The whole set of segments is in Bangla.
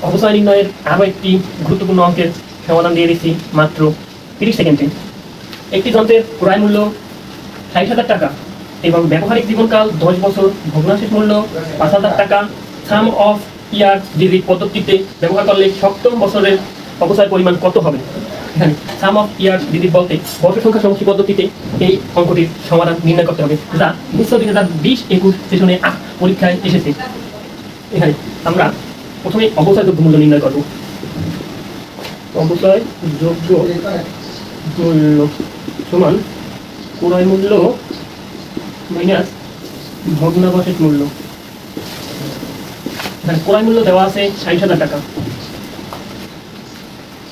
অবচয় নির্ণয়ের আরও একটি গুরুত্বপূর্ণ অঙ্কের সমাধান দিয়ে দিচ্ছি মাত্র 30 সেকেন্ডে। একটি যন্ত্রের ক্রয় মূল্য 60,000 টাকা এবং ব্যবহারিক জীবনকাল 10 বছর, ভগ্নাংশের মূল্য 5,000 টাকা। সাম অফ ইয়ার ডিজিট পদ্ধতিতে ব্যবহার করলে সপ্তম বছরের অবচয় পরিমাণ কত হবে? এখানে সাম অফ ইয়ার ডিজিট বলতে বর্ষ সংখ্যা সমষ্টি পদ্ধতিতে এই অঙ্কটির সমাধান নির্ণয় করতে হবে, যা 2020-21 সেশনে পরীক্ষায় এসেছে। এখানে আমরা প্রথমে অবচয় যোগ্য মূল্য নির্ণয় করব। অবচয় যোগ্য মূল্য সমান ক্রয় মূল্য মাইনাস ভগ্নাবশেষ মূল্য। এখানে ক্রয় মূল্য দেওয়া আছে 60,000 টাকা,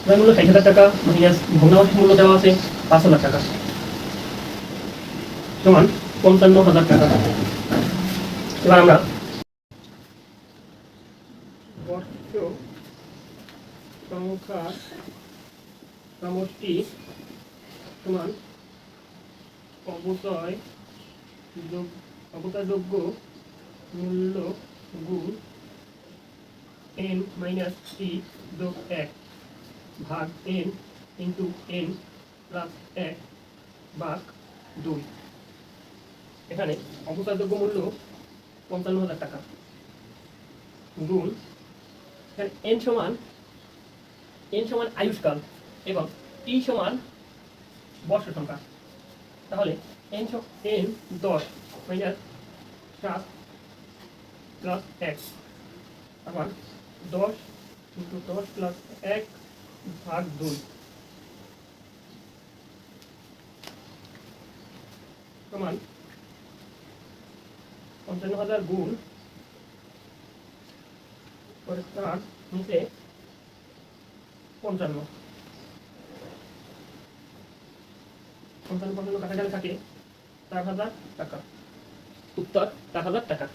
ক্রয় মূল্য 60,000 টাকা মাইনাস ভগ্নাবশেষ মূল্য দেওয়া আছে 5,000 টাকা সমান 55,000 টাকা। এবার আমরা বর্ষ সংখ্যা সমষ্টি সমান অবচয়যোগ্য মূল্য গুণ n মাইনাস টি যোগ 1 ভাগ n ইন্টু n প্লাস 1 ভাগ 2। এখানে অবচয়যোগ্য মূল্য 55,000 টাকা গুণ এখানে n সমান আয়ুষ্কাল এবং t সমান বর্ষ সংখ্যা। তাহলে n 10 মাইনাস 7 প্লাস 1 আবার 10 ইন্টু 10 প্লাস 1 ভাগ 2 সমান 55,000 গুণ পরে তার নিচে 55 কাটাকাটি থাকে 4,000 টাকা। উত্তর 4,000 টাকা।